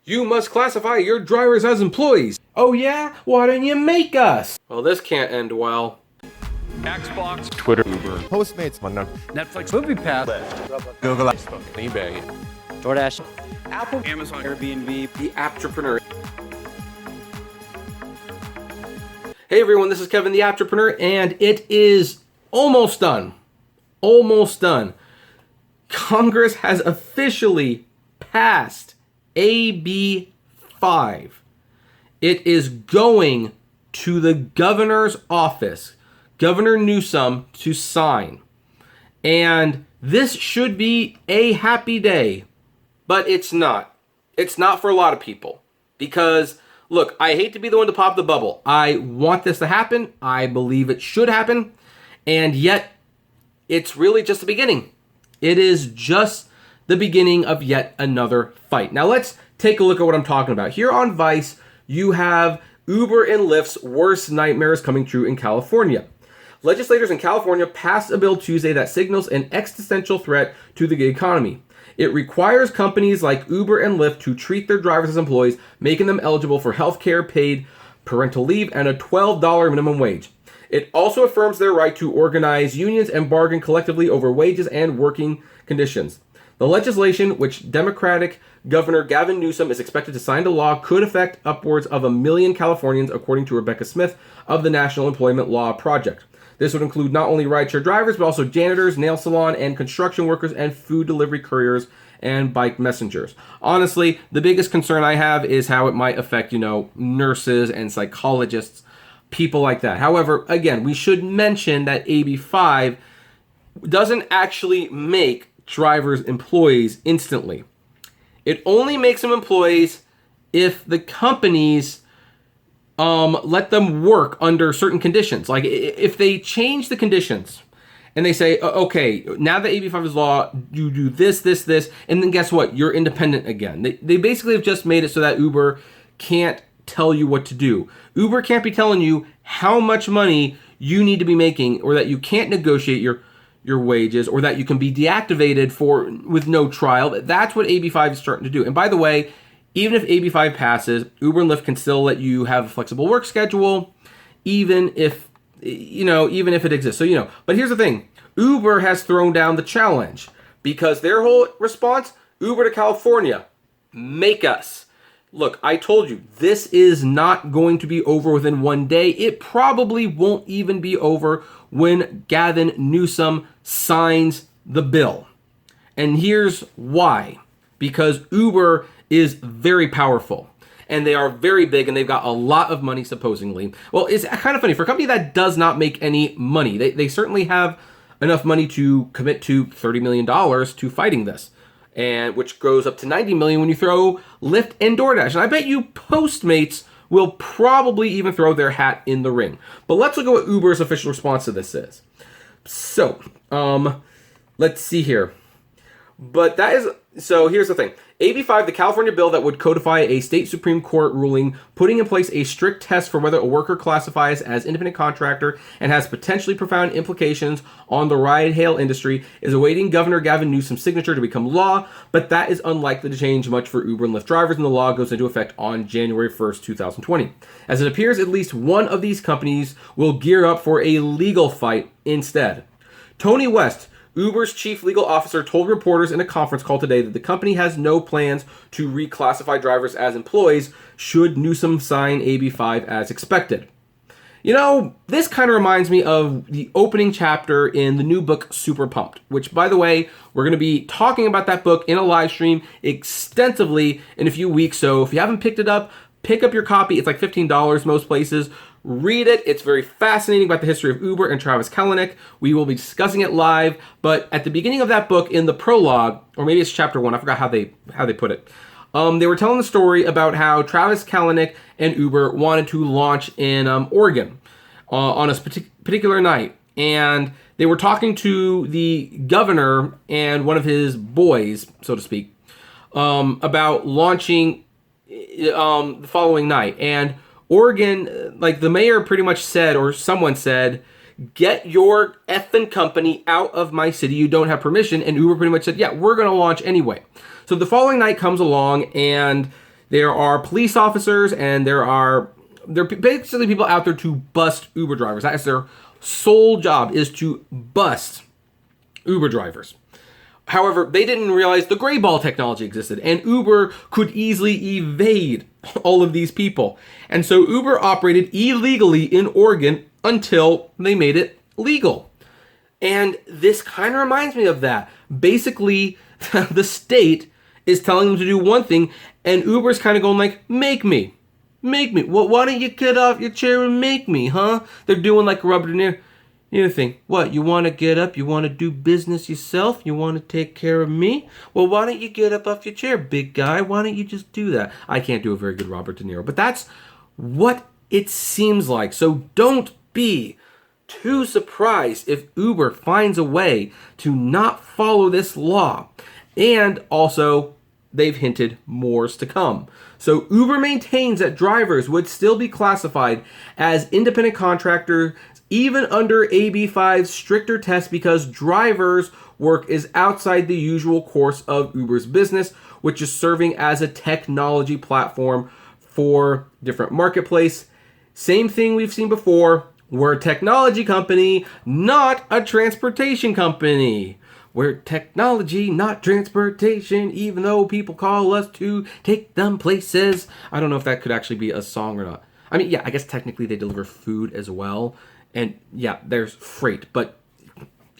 You must classify your drivers as employees. Oh yeah? Why don't you make us? Well, this can't end well. Xbox, Twitter, Uber, Postmates, Netflix, MoviePass, Google, eBay, DoorDash, Apple, Amazon, Airbnb, The Apptrepreneur. Hey everyone, this is Kevin the Apptrepreneur, and it is almost done. Almost done. Congress has officially passed AB 5. It is going to the governor's office, Governor Newsom, to sign. And this should be a happy day, but it's not. It's not for a lot of people. Because, look, I hate to be the one to pop the bubble. I want this to happen. I believe it should happen. And yet, it's really just the beginning. It is just the beginning of yet another fight. Now let's take a look at what I'm talking about. Here on Vice, you have Uber and Lyft's worst nightmares coming true in California. Legislators in California passed a bill Tuesday that signals an existential threat to the gig economy. It requires companies like Uber and Lyft to treat their drivers as employees, making them eligible for health care, paid parental leave, and a $12 minimum wage. It also affirms their right to organize unions and bargain collectively over wages and working conditions. The legislation, which Democratic Governor Gavin Newsom is expected to sign into law, could affect upwards of 1 million Californians, according to Rebecca Smith of the National Employment Law Project. This would include not only rideshare drivers, but also janitors, nail salon and construction workers, and food delivery couriers and bike messengers. Honestly, the biggest concern I have is how it might affect, nurses and psychologists, people like that. However, again, we should mention that AB 5 doesn't actually make drivers employees instantly. It only makes them employees if the companies let them work under certain conditions. Like if they change the conditions and they say, okay, now that AB 5 is law, you do this, and then guess what? You're independent again. They basically have just made it so that Uber can't tell you what to do. Uber can't be telling you how much money you need to be making, or that you can't negotiate your wages, or that you can be deactivated with no trial. That's what AB 5 is starting to do. And by the way, even if AB 5 passes, Uber and Lyft can still let you have a flexible work schedule, even if it exists. So, but here's the thing. Uber has thrown down the challenge because their whole response, Uber to California, make us. Look, I told you, this is not going to be over within one day. It probably won't even be over when Gavin Newsom signs the bill. And here's why. Because Uber is very powerful. And they are very big, and they've got a lot of money, supposedly. Well, it's kind of funny. For a company that does not make any money, they certainly have enough money to commit to $30 million to fighting this. And which goes up to $90 million when you throw Lyft and DoorDash. And I bet you Postmates will probably even throw their hat in the ring. But let's look at what Uber's official response to this is. So, let's see here. So here's the thing. AB 5, the California bill that would codify a state Supreme Court ruling putting in place a strict test for whether a worker classifies as independent contractor and has potentially profound implications on the ride-hail industry, is awaiting Governor Gavin Newsom's signature to become law, but that is unlikely to change much for Uber and Lyft drivers, and the law goes into effect on January 1st, 2020. As it appears, at least one of these companies will gear up for a legal fight instead. Tony West, Uber's chief legal officer, told reporters in a conference call today that the company has no plans to reclassify drivers as employees should Newsom sign AB 5 as expected. This kind of reminds me of the opening chapter in the new book, Super Pumped, which, by the way, we're going to be talking about that book in a live stream extensively in a few weeks. So if you haven't picked it up, pick up your copy. It's like $15 most places. Read it. It's very fascinating about the history of Uber and Travis Kalanick. We will be discussing it live, but at the beginning of that book, in the prologue, or maybe it's chapter 1, I forgot how they put it. They were telling the story about how Travis Kalanick and Uber wanted to launch in Oregon on a particular night, and they were talking to the governor and one of his boys, so to speak, about launching the following night. And Oregon, like the mayor pretty much said, or someone said, get your effing company out of my city. You don't have permission. And Uber pretty much said, yeah, we're going to launch anyway. So the following night comes along, and There are police officers, and there are basically people out there to bust Uber drivers. That is their sole job, is to bust Uber drivers. However, they didn't realize the gray ball technology existed, and Uber could easily evade all of these people. And so Uber operated illegally in Oregon until they made it legal. And this kind of reminds me of that. Basically, the state is telling them to do one thing, and Uber's kind of going like, make me. Well, why don't you get off your chair and make me, huh? They're doing like a rubber thing. What, you want to get up? You want to do business yourself? You want to take care of me? Well, why don't you get up off your chair, big guy? Why don't you just do that? I can't do a very good Robert De Niro, but that's what it seems like. So don't be too surprised if Uber finds a way to not follow this law. And also, they've hinted more's to come. So Uber maintains that drivers would still be classified as independent contractors even under AB5's stricter test because drivers' work is outside the usual course of Uber's business, which is serving as a technology platform for different marketplace. Same thing we've seen before. We're a technology company, not a transportation company. We're technology, not transportation, even though people call us to take them places. I don't know if that could actually be a song or not. I mean, yeah, I guess technically they deliver food as well. And yeah, there's freight, but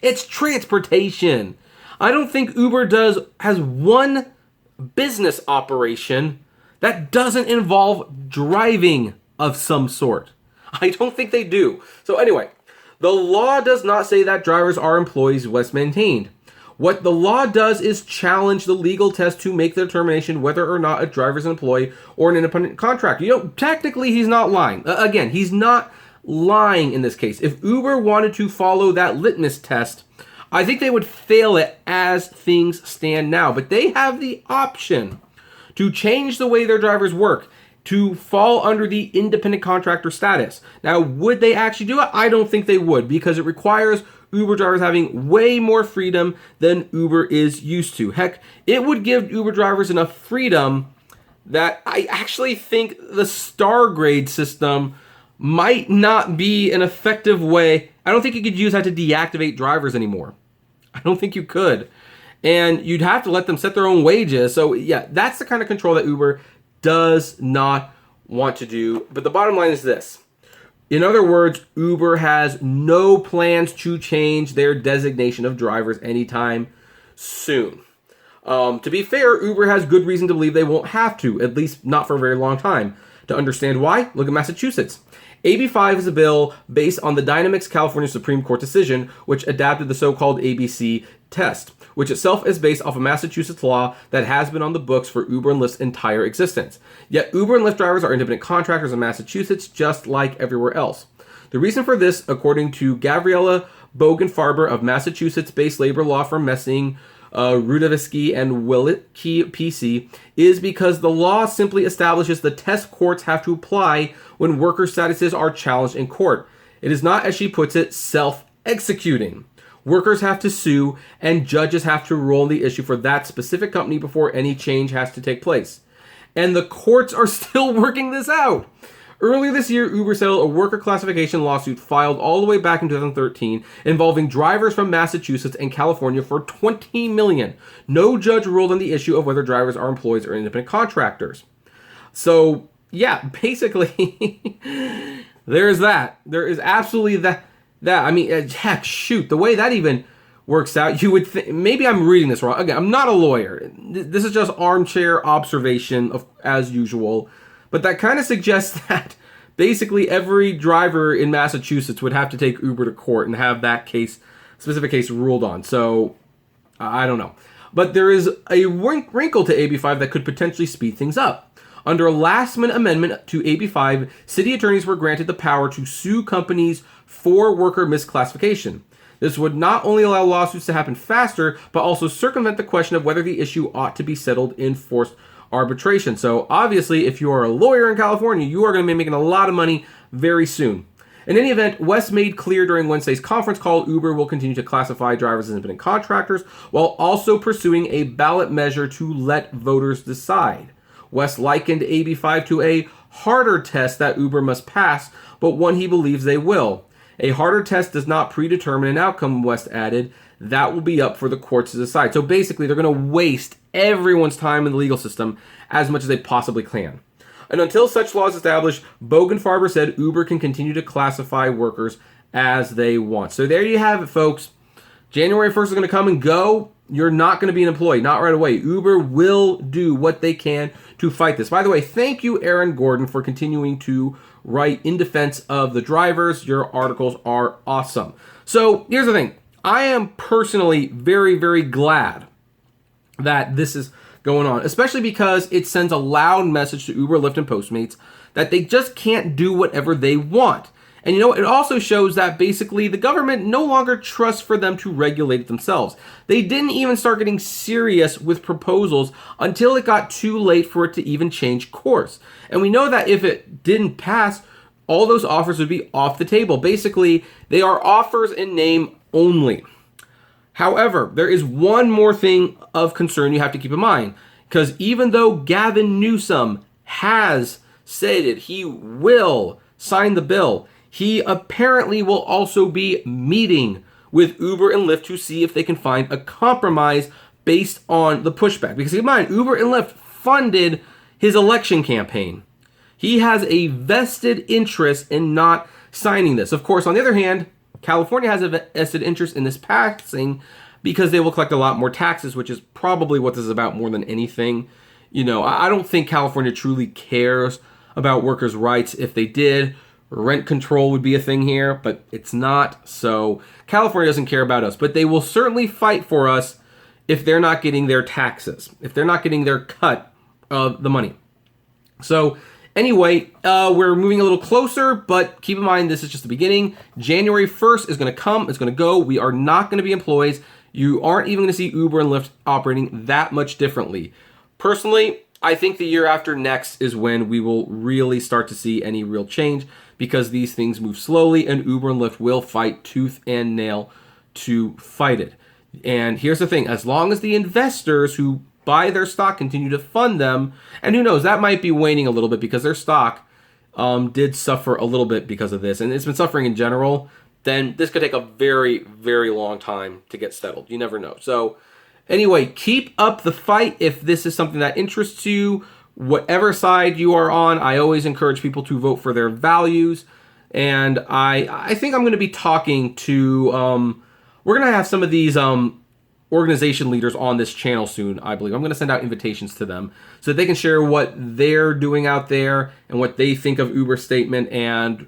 it's transportation. I don't think Uber has one business operation that doesn't involve driving of some sort. I don't think they do. So anyway, the law does not say that drivers are employees what's maintained. What the law does is challenge the legal test to make the determination whether or not a driver is an employee or an independent contractor. Technically he's not lying. Again, he's not lying in this case. If Uber wanted to follow that litmus test, I think they would fail it as things stand now. But they have the option to change the way their drivers work to fall under the independent contractor status. Now, would they actually do it? I don't think they would, because it requires Uber drivers having way more freedom than Uber is used to. Heck, it would give Uber drivers enough freedom that I actually think the star grade system might not be an effective way. I don't think you could use that to deactivate drivers anymore. I don't think you could. And you'd have to let them set their own wages. So yeah, that's the kind of control that Uber does not want to do. But the bottom line is this. In other words, Uber has no plans to change their designation of drivers anytime soon. To be fair, Uber has good reason to believe they won't have to, at least not for a very long time. To understand why, look at Massachusetts. AB5 is a bill based on the Dynamics California Supreme Court decision, which adapted the so-called ABC test, which itself is based off a Massachusetts law that has been on the books for Uber and Lyft's entire existence. Yet Uber and Lyft drivers are independent contractors in Massachusetts, just like everywhere else. The reason for this, according to Gabriella Bogan-Farber of Massachusetts-based labor law firm Messing, Rudovsky and Wilkie PC, is because the law simply establishes the test courts have to apply when worker statuses are challenged in court. It is not, as she puts it, self-executing. Workers have to sue, and judges have to rule on the issue for that specific company before any change has to take place. And the courts are still working this out. Earlier this year, Uber settled a worker classification lawsuit filed all the way back in 2013 involving drivers from Massachusetts and California for $20 million. No judge ruled on the issue of whether drivers are employees or independent contractors. So, yeah, basically, there's that. There is absolutely that. I mean, heck, shoot, the way that even works out, you would think, maybe I'm reading this wrong. Again, I'm not a lawyer. This is just armchair observation as usual. But that kind of suggests that basically every driver in Massachusetts would have to take Uber to court and have that specific case ruled on. So, I don't know. But there is a wrinkle to AB5 that could potentially speed things up. Under a last-minute amendment to AB5, city attorneys were granted the power to sue companies for worker misclassification. This would not only allow lawsuits to happen faster, but also circumvent the question of whether the issue ought to be settled in forced arbitration. So obviously, if you are a lawyer in California, you are going to be making a lot of money very soon. In any event, West made clear during Wednesday's conference call, Uber will continue to classify drivers as independent contractors while also pursuing a ballot measure to let voters decide. West likened AB5 to a harder test that Uber must pass, but one he believes they will. A harder test does not predetermine an outcome, West added. That will be up for the courts to decide. So basically, they're going to waste everyone's time in the legal system as much as they possibly can. And until such law is established, Bogenfarber said Uber can continue to classify workers as they want. So there you have it, folks. January 1st is going to come and go. You're not going to be an employee, not right away. Uber will do what they can to fight this. By the way, thank you, Aaron Gordon, for continuing to write in defense of the drivers. Your articles are awesome. So here's the thing. I am personally very, very glad that this is going on, especially because it sends a loud message to Uber, Lyft, and Postmates that they just can't do whatever they want. And you know, it also shows that basically the government no longer trusts for them to regulate it themselves. They didn't even start getting serious with proposals until it got too late for it to even change course. And we know that if it didn't pass, all those offers would be off the table. Basically, they are offers in name only. However, there is one more thing of concern you have to keep in mind, because even though Gavin Newsom has stated he will sign the bill, he apparently will also be meeting with Uber and Lyft to see if they can find a compromise based on the pushback. Because keep in mind, Uber and Lyft funded his election campaign. He has a vested interest in not signing this. Of course, on the other hand, California has a vested interest in this passing because they will collect a lot more taxes, which is probably what this is about more than anything. You know, I don't think California truly cares about workers' rights. If they did, rent control would be a thing here, but it's not. So California doesn't care about us, but they will certainly fight for us if they're not getting their taxes, if they're not getting their cut of the money. So anyway, we're moving a little closer, but keep in mind, this is just the beginning. January 1st is going to come. It's going to go. We are not going to be employees. You aren't even going to see Uber and Lyft operating that much differently. Personally, I think the year after next is when we will really start to see any real change, because these things move slowly and Uber and Lyft will fight tooth and nail to fight it. And here's the thing. As long as the investors who buy their stock continue to fund them, and who knows, that might be waning a little bit because their stock did suffer a little bit because of this, and it's been suffering in general, then this could take a very, very long time to get settled. You never know. So anyway, keep up the fight if this is something that interests you. Whatever side you are on, I always encourage people to vote for their values. And I think I'm going to be talking to, we're going to have some of these organization leaders on this channel soon, I believe. I'm going to send out invitations to them so that they can share what they're doing out there and what they think of Uber's statement and,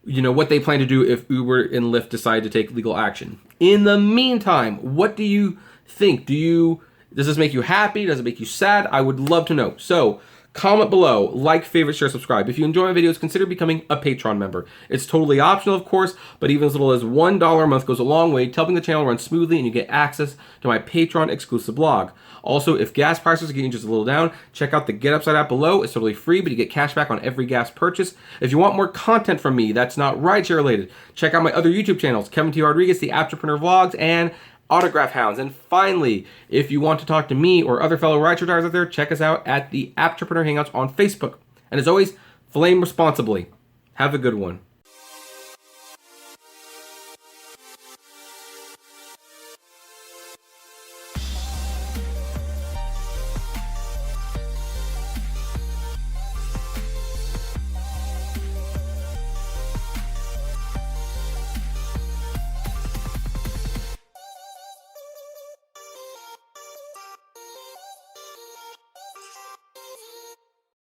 you know, what they plan to do if Uber and Lyft decide to take legal action. In the meantime, what do you think? Does this make you happy? Does it make you sad? I would love to know. So comment below, like, favorite, share, subscribe. If you enjoy my videos, consider becoming a Patreon member. It's totally optional, of course, but even as little as $1 a month goes a long way to helping the channel run smoothly, and you get access to my Patreon exclusive blog. Also, if gas prices are getting just a little down, check out the Get Upside app below. It's totally free, but you get cash back on every gas purchase. If you want more content from me that's not rideshare related, check out my other YouTube channels, Kevin T. Rodriguez, the Apptrepreneur Vlogs, and Autograph Hounds. And finally, if you want to talk to me or other fellow rideshare drivers out there, check us out at the Apptrepreneur Hangouts on Facebook. And as always, flame responsibly. Have a good one.